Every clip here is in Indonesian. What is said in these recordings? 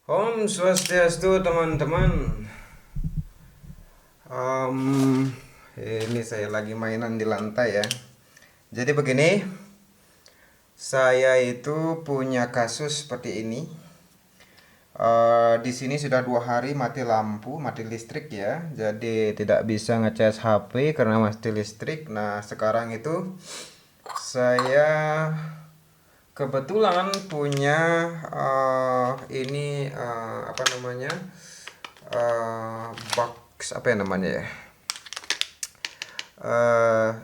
Om Swastiastu teman-teman. Em, ini saya lagi mainan di lantai ya. Jadi begini, saya itu punya kasus seperti ini. Di sini sudah 2 hari mati lampu, mati listrik ya. Jadi tidak bisa ngecas HP karena mati listrik. Nah sekarang itu saya kebetulan punya ini apa namanya, box apa ya namanya ya,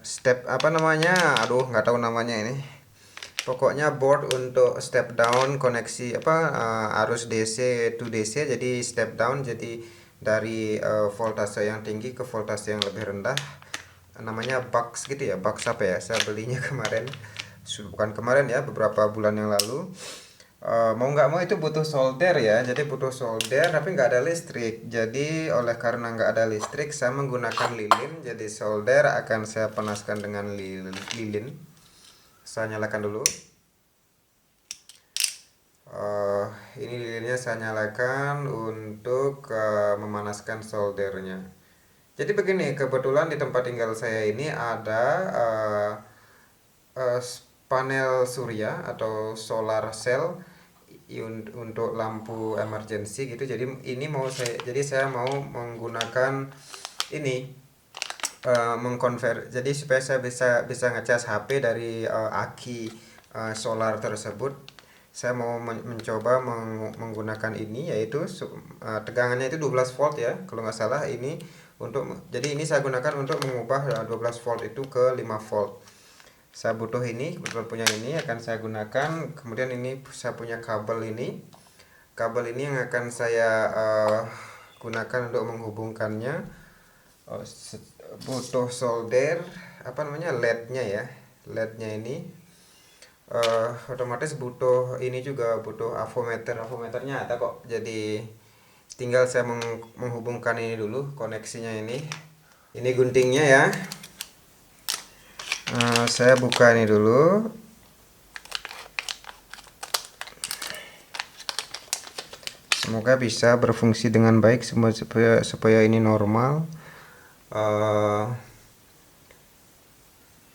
step apa namanya, aduh nggak tahu namanya ini. Pokoknya board untuk step down koneksi apa, arus DC to DC, jadi step down, jadi dari voltase yang tinggi ke voltase yang lebih rendah. Namanya box gitu ya, box apa ya, saya belinya kemarin, bukan kemarin ya, beberapa bulan yang lalu. Mau nggak mau itu butuh solder ya, jadi butuh solder tapi nggak ada listrik. Jadi oleh karena nggak ada listrik, saya menggunakan lilin. Jadi solder akan saya panaskan dengan lilin. Saya nyalakan dulu. Eh, ini lilinnya saya nyalakan untuk memanaskan soldernya. Jadi begini, kebetulan di tempat tinggal saya ini ada eh, panel surya atau solar cell untuk lampu emergency gitu. Jadi ini saya mau menggunakan ini, mengkonver, jadi supaya saya bisa bisa ngecas HP dari aki solar tersebut. Saya mau mencoba menggunakan ini, yaitu tegangannya itu 12 volt ya kalau nggak salah ini. Jadi ini saya gunakan untuk mengubah 12 volt itu ke 5 volt. Saya butuh ini, kebetulan punya ini, akan saya gunakan. Kemudian ini saya punya kabel ini yang akan saya gunakan untuk menghubungkannya. Oh, butuh solder apa namanya, LED-nya ya, LED-nya ini. Otomatis butuh ini juga, butuh avometernya ada kok. Jadi tinggal saya menghubungkan ini dulu, koneksinya ini guntingnya ya. Saya buka ini dulu. Semoga bisa berfungsi dengan baik semua, supaya ini normal. Eh,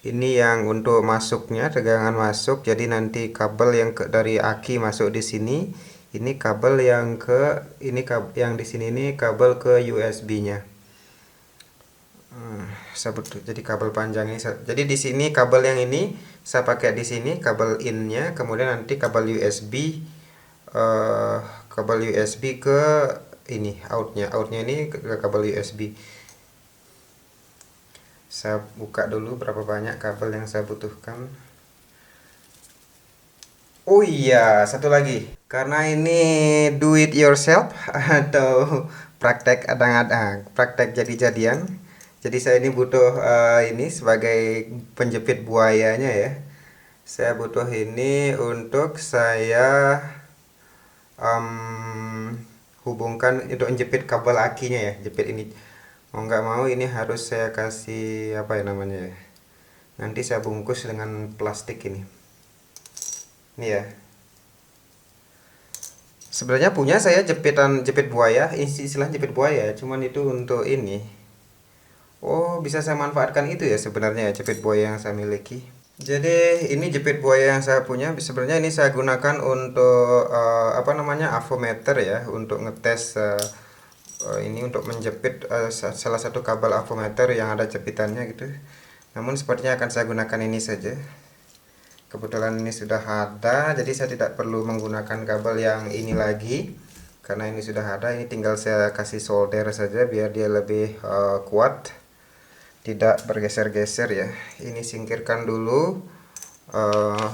ini yang untuk masuknya, tegangan masuk. Jadi nanti kabel yang dari aki masuk di sini. Ini kabel yang yang di sini ini kabel ke USB-nya. Jadi kabel panjang ini. Jadi di sini kabel yang ini saya pakai di sini kabel in-nya, kemudian nanti eh, kabel USB ke ini outnya ini ke kabel USB. Saya buka dulu berapa banyak kabel yang saya butuhkan. Oh iya, satu lagi. Karena ini do it yourself atau praktek adang-adang, praktek jadi-jadian. Jadi saya ini butuh ini sebagai penjepit buayanya ya. Saya butuh ini untuk saya em, hubungkan untuk menjepit kabel akinya ya, jepit ini. Mau nggak mau ini harus saya kasih apa ya namanya ya. Nanti saya bungkus dengan plastik ini. Ini ya. Sebenarnya punya saya jepit buaya, istilah jepit buaya, cuman itu untuk ini. Oh, bisa saya manfaatkan itu ya sebenarnya ya, jepit buaya yang saya miliki. Jadi ini jepit buaya yang saya punya, sebenarnya ini saya gunakan untuk apa namanya, avometer ya, untuk ngetes ini untuk menjepit salah satu kabel avometer yang ada jepitannya gitu. Namun sepertinya akan saya gunakan ini saja. Kebetulan ini sudah ada, jadi saya tidak perlu menggunakan kabel yang ini lagi. Karena ini sudah ada, ini tinggal saya kasih solder saja biar dia lebih kuat, tidak bergeser-geser ya. Ini singkirkan dulu uh,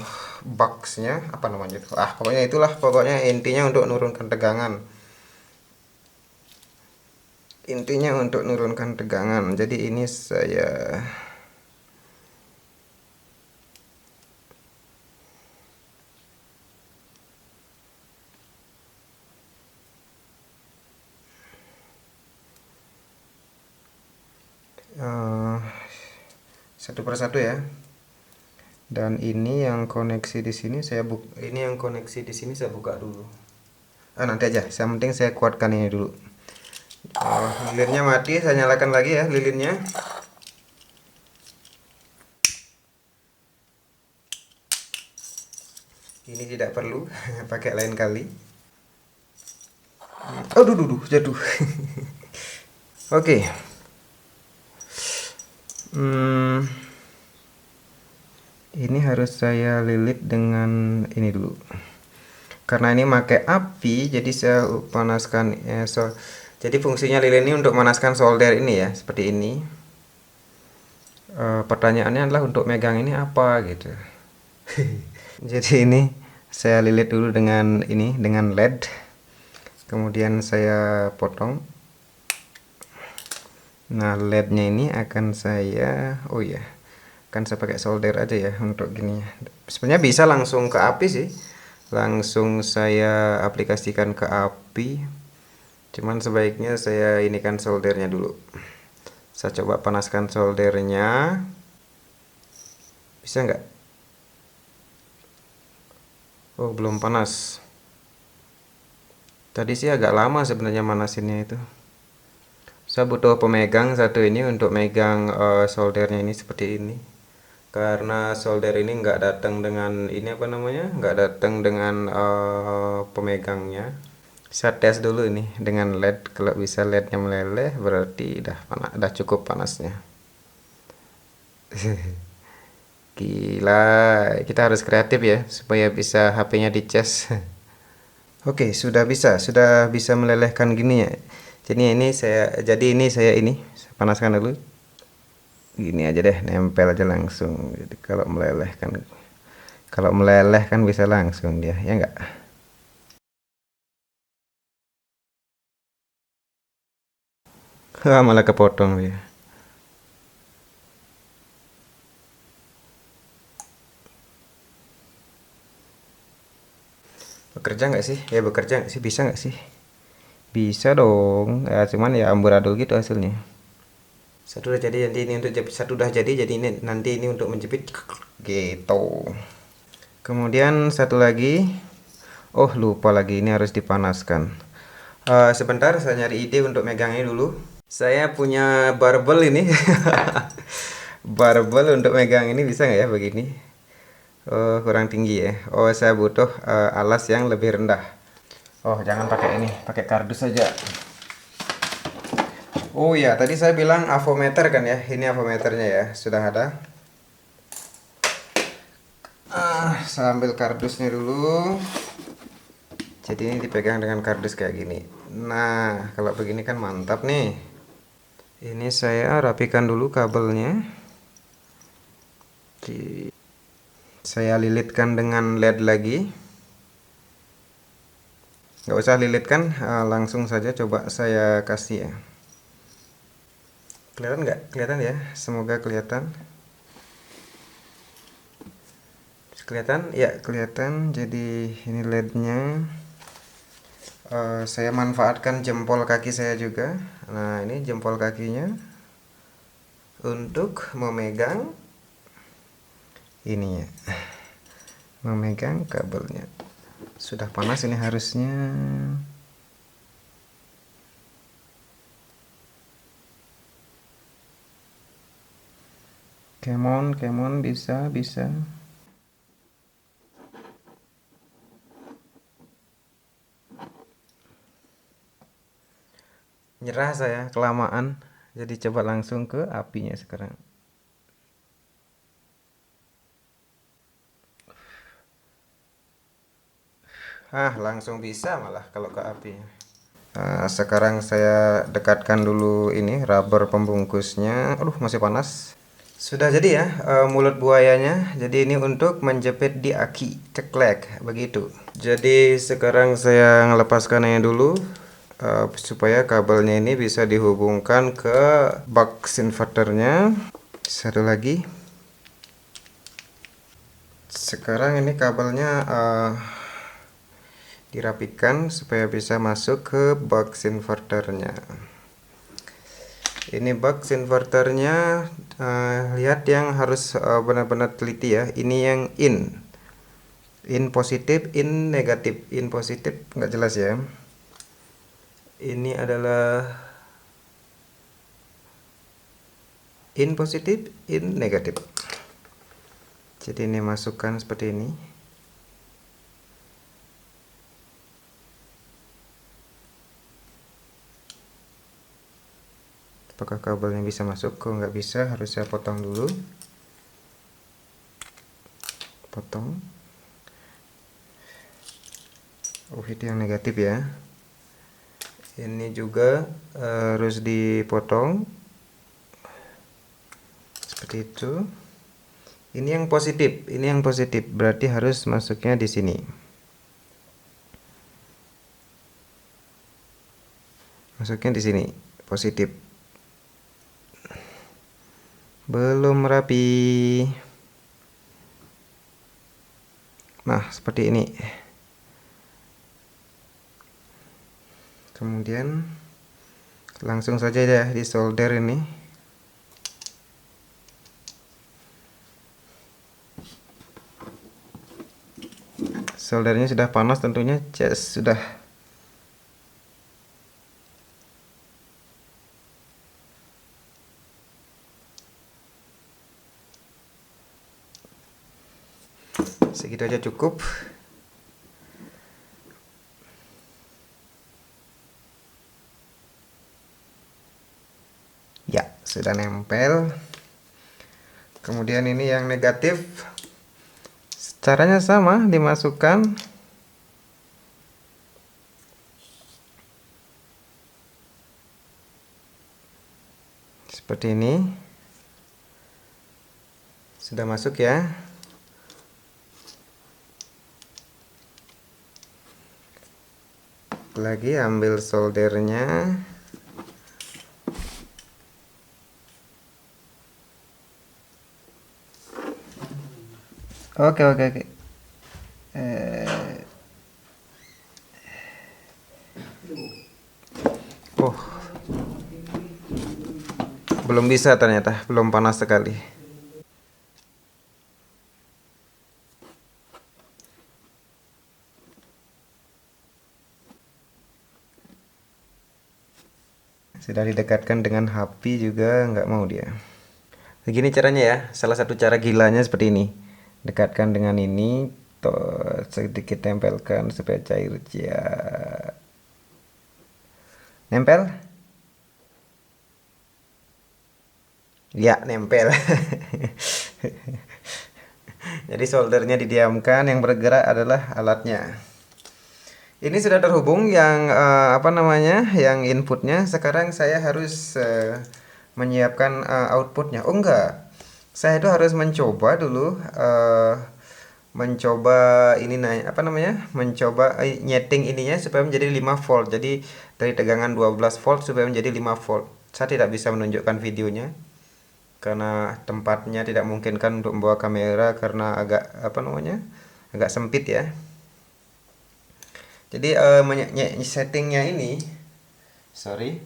boxnya, apa namanya itu. Pokoknya itulah, pokoknya intinya untuk menurunkan tegangan. Intinya untuk menurunkan tegangan. Jadi ini saya uh, satu persatu ya. Dan ini yang koneksi di sini saya buka dulu. Nanti aja, yang penting saya kuatkan ini dulu. Lilinnya mati, saya nyalakan lagi ya lilinnya. Ini tidak perlu pakai lain kali. Aduh, duh, jatuh. Oke. Ini harus saya lilit dengan ini dulu. Karena ini pakai api, jadi saya panaskan. Jadi fungsinya lilin ini untuk memanaskan solder ini ya, seperti ini. Pertanyaannya adalah untuk megang ini apa gitu. Jadi ini saya lilit dulu dengan ini, dengan LED. Kemudian saya potong. Nah, LED-nya ini akan saya, oh ya, akan saya pakai solder aja ya untuk gini. Sebenarnya bisa langsung ke api sih, langsung saya aplikasikan ke api. Cuman sebaiknya saya ini kan soldernya dulu. Saya coba panaskan soldernya. Bisa nggak? Oh, belum panas. Tadi sih agak lama sebenarnya manasinnya itu. Saya butuh pemegang satu ini untuk megang soldernya ini seperti ini. Karena solder ini nggak datang dengan ini apa namanya, nggak datang dengan pemegangnya. Saya tes dulu ini dengan LED. Kalau bisa LED-nya meleleh berarti udah cukup panasnya. Gila, kita harus kreatif ya supaya bisa HP-nya dicas. Oke, sudah bisa melelehkan gini ya. Saya panaskan dulu. Gini aja deh, nempel aja langsung. Jadi kalau meleleh kan bisa langsung dia, ya enggak? Malah kepotong dia. Bekerja nggak sih? Ya bekerja nggak sih? Bisa nggak sih? Bisa dong. Ya cuman ya amburadul gitu hasilnya. Satu udah jadi, ini untuk jepit. Satu udah jadi ini nanti ini untuk menjepit gitu. Kemudian satu lagi. Oh, lupa lagi, ini harus dipanaskan. Sebentar, saya nyari ide untuk megangnya dulu. Saya punya barbel ini. Barbel untuk megang ini bisa nggak ya begini? Oh, kurang tinggi ya. Oh, saya butuh alas yang lebih rendah. Oh, jangan pakai ini, pakai kardus saja. Oh ya, tadi saya bilang avometer kan ya. Ini avometernya ya, sudah ada. Saya ambil kardusnya dulu. Jadi ini dipegang dengan kardus kayak gini. Nah, kalau begini kan mantap nih. Ini saya rapikan dulu kabelnya. Saya lilitkan dengan LED lagi. Nggak usah lilitkan, langsung saja coba saya kasih ya. Kelihatan nggak? Kelihatan ya? Semoga kelihatan. Kelihatan? Ya, kelihatan. Jadi ini LED-nya. Saya manfaatkan jempol kaki saya juga. Nah, ini jempol kakinya untuk memegang ininya, memegang kabelnya. Sudah panas ini harusnya. Come on, bisa. Nyerah saya, kelamaan. Jadi coba langsung ke apinya sekarang. Langsung bisa malah kalau ke apinya. Sekarang saya dekatkan dulu ini rubber pembungkusnya. Aduh, masih panas. Sudah jadi ya mulut buayanya. Jadi ini untuk menjepit di aki, ceklek begitu. Jadi sekarang saya melepaskannya dulu supaya kabelnya ini bisa dihubungkan ke box inverternya. Satu lagi. Sekarang ini kabelnya dirapikan supaya bisa masuk ke box inverternya. Ini box inverternya, lihat yang harus benar-benar teliti ya. Ini yang in. In positif, in negatif. In positif nggak jelas ya. Ini adalah in positif, in negatif. Jadi ini masukkan seperti ini. Apakah kabelnya bisa masuk? Kok nggak bisa, harus saya potong dulu. Potong. Oh, itu yang negatif ya. Ini juga harus dipotong seperti itu. Ini yang positif, ini yang positif, berarti harus masuknya di sini. Masuknya di sini, positif. Belum rapi. Nah, seperti ini. Kemudian langsung saja ya di solder ini. Soldernya sudah panas tentunya, sudah. Segitu aja cukup. Ya, sudah nempel. Kemudian ini yang negatif. Caranya sama, dimasukkan. Seperti ini. Sudah masuk ya. Lagi ambil soldernya. Oke. Oh, belum bisa ternyata, belum panas sekali. Sudah didekatkan dengan HP juga nggak mau dia. Begini caranya ya, salah satu cara gilanya seperti ini. Dekatkan dengan ini, sedikit tempelkan supaya cair ya. Nempel? Ya, nempel. Jadi soldernya didiamkan, yang bergerak adalah alatnya. Ini sudah terhubung yang yang inputnya. Sekarang saya harus menyiapkan outputnya. Oh enggak, saya itu harus mencoba dulu, mencoba ini mencoba nyeting ininya supaya menjadi 5 volt. Jadi dari tegangan 12 volt supaya menjadi 5 volt. Saya tidak bisa menunjukkan videonya karena tempatnya tidak memungkinkan untuk membawa kamera karena agak agak sempit ya. Jadi settingnya ini, sorry,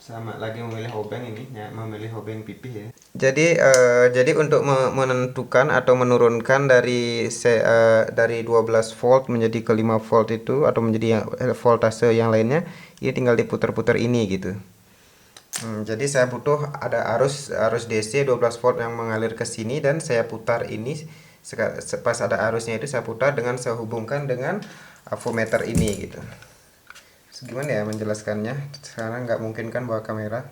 sama lagi memilih obeng ini, memilih obeng pipih ya. Jadi untuk menentukan atau menurunkan dari 12 volt menjadi ke 5 volt itu atau menjadi voltase yang lainnya, ini tinggal diputar-putar ini gitu. Jadi saya butuh ada arus DC 12 volt yang mengalir ke sini dan saya putar ini. Pas ada arusnya itu saya putar dengan saya hubungkan dengan avometer ini gitu. Gimana ya menjelaskannya? Sekarang nggak mungkin kan bawa kamera.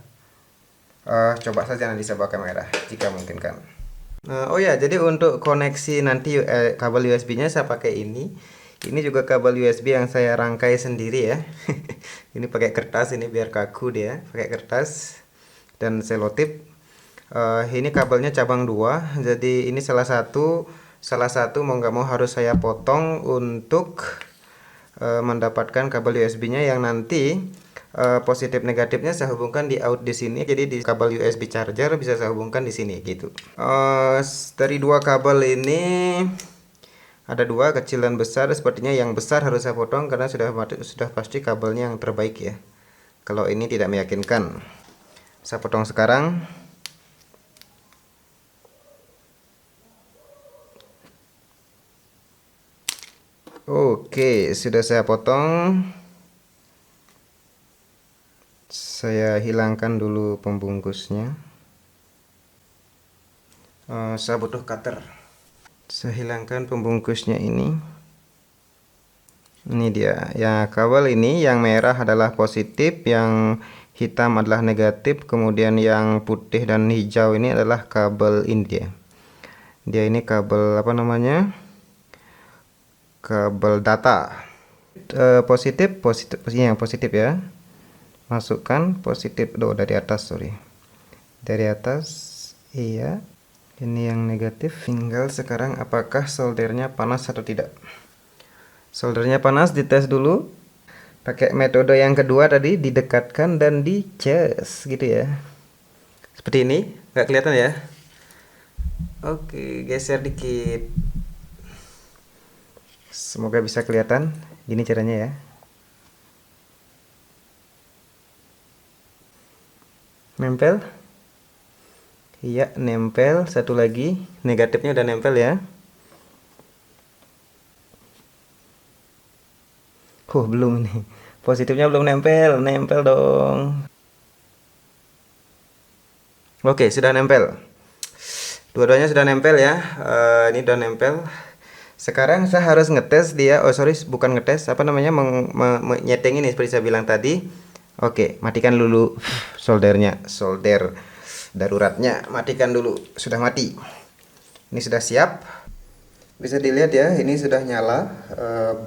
Coba saja nanti saya bawa kamera jika mungkin kan. Oh ya, jadi untuk koneksi nanti kabel USB-nya saya pakai ini. Ini juga kabel USB yang saya rangkai sendiri ya. Ini pakai kertas ini biar kaku dia, pakai kertas dan selotip. Ini kabelnya cabang 2. Jadi ini salah satu mau nggak mau harus saya potong untuk mendapatkan kabel USB-nya yang nanti positif negatifnya saya hubungkan di out di sini. Jadi di kabel USB charger bisa saya hubungkan di sini gitu. Dari dua kabel ini ada dua, kecil dan besar. Sepertinya yang besar harus saya potong karena sudah pasti kabelnya yang terbaik ya. Kalau ini tidak meyakinkan, saya potong sekarang. Oke, sudah saya potong. Saya hilangkan dulu pembungkusnya. Saya butuh cutter. Saya hilangkan pembungkusnya ini. Ini dia. Ya, kabel ini yang merah adalah positif, yang hitam adalah negatif, kemudian yang putih dan hijau ini adalah kabel India. Dia ini kabel apa namanya? Kabel data. Positif, yang positif ya. Masukkan positif. Dari atas, sorry. Dari atas, iya. Ini yang negatif. Tinggal sekarang apakah soldernya panas atau tidak. Soldernya panas, dites dulu. Pakai metode yang kedua tadi, didekatkan dan dicas gitu ya. Seperti ini, nggak kelihatan ya? Oke, geser dikit. Semoga bisa kelihatan. Gini caranya ya. Nempel. Iya, nempel. Satu lagi, negatifnya udah nempel ya. Belum nih. Positifnya belum nempel. Nempel dong. Oke, sudah nempel. Dua-duanya sudah nempel ya. Ini udah nempel. Sekarang saya harus ngetes dia. Bukan ngetes. Apa namanya? Menyeting ini seperti saya bilang tadi. Oke, matikan dulu soldernya. Solder daruratnya matikan dulu. Sudah mati. Ini sudah siap. Bisa dilihat ya, ini sudah nyala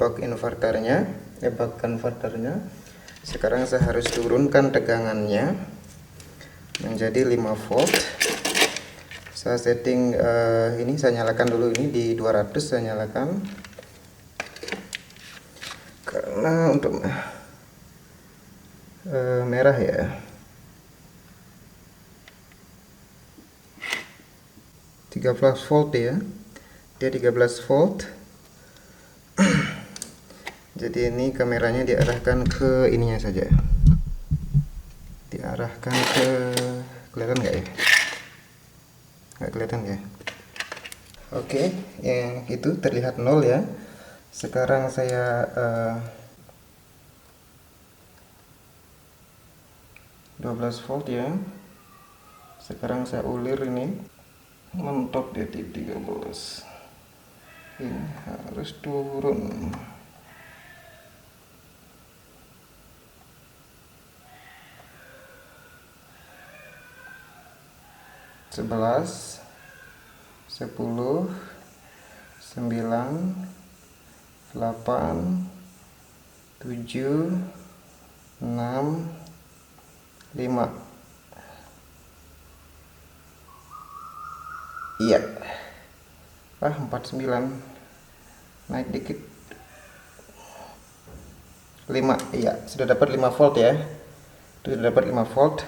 buck converternya. Sekarang saya harus turunkan tegangannya menjadi 5 volt. Saya setting ini, saya nyalakan dulu ini di 200, saya nyalakan karena untuk merah ya. 13 volt ya. Dia 13 volt. Jadi ini kameranya diarahkan ke ininya saja. Diarahkan ke, kelihatan nggak ya? Nggak kelihatan ya? Oke, yang itu terlihat 0 ya. Sekarang saya 12 volt ya. Sekarang saya ulir ini, mentok di 13. Ini harus turun. Sebelas, 10, 9, 8, 7, 6, 5. Iya. 49. Naik dikit. 5. Iya, sudah dapat 5 volt ya. Sudah dapat 5 volt.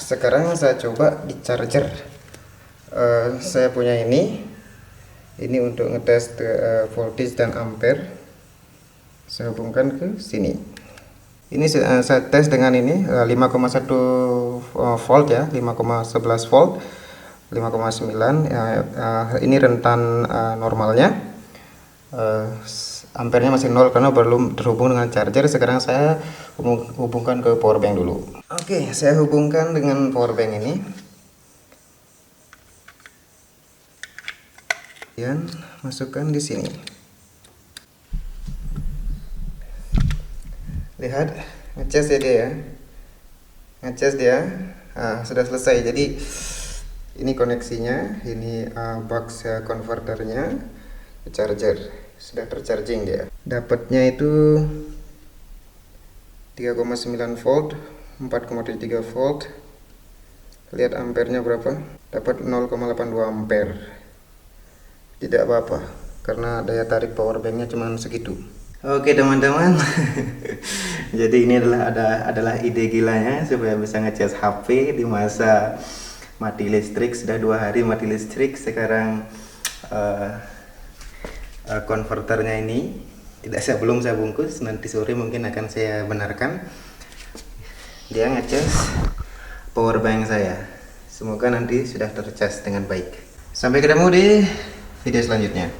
Sekarang saya coba di charger. Saya punya ini untuk ngetes voltage dan ampere. Saya hubungkan ke sini. Ini saya tes dengan ini 5,1 volt ya, 5,11 volt, 5,9. Ini rentan normalnya. Ampernya masih 0 karena belum terhubung dengan charger. Sekarang saya hubungkan ke power bank dulu. Oke, saya hubungkan dengan power bank ini. Kemudian masukkan di sini. Lihat, ngecas ya dia ya. Ngecas dia. Sudah selesai. Jadi ini koneksinya, ini box converternya, charger. Sudah tercharging dia. Dapatnya itu 3,9 volt, 4,3 volt. Lihat ampernya berapa? Dapat 0,82 ampere. Tidak apa-apa karena daya tarik power banknya cuma segitu. Oke teman-teman. Jadi ini adalah ide gilanya supaya bisa ngecas HP di masa mati listrik. Sudah 2 hari mati listrik. Sekarang konverternya ini belum saya bungkus, nanti sore mungkin akan saya benarkan. Dia ngecas power bank saya. Semoga nanti sudah tercas dengan baik. Sampai ketemu di video selanjutnya.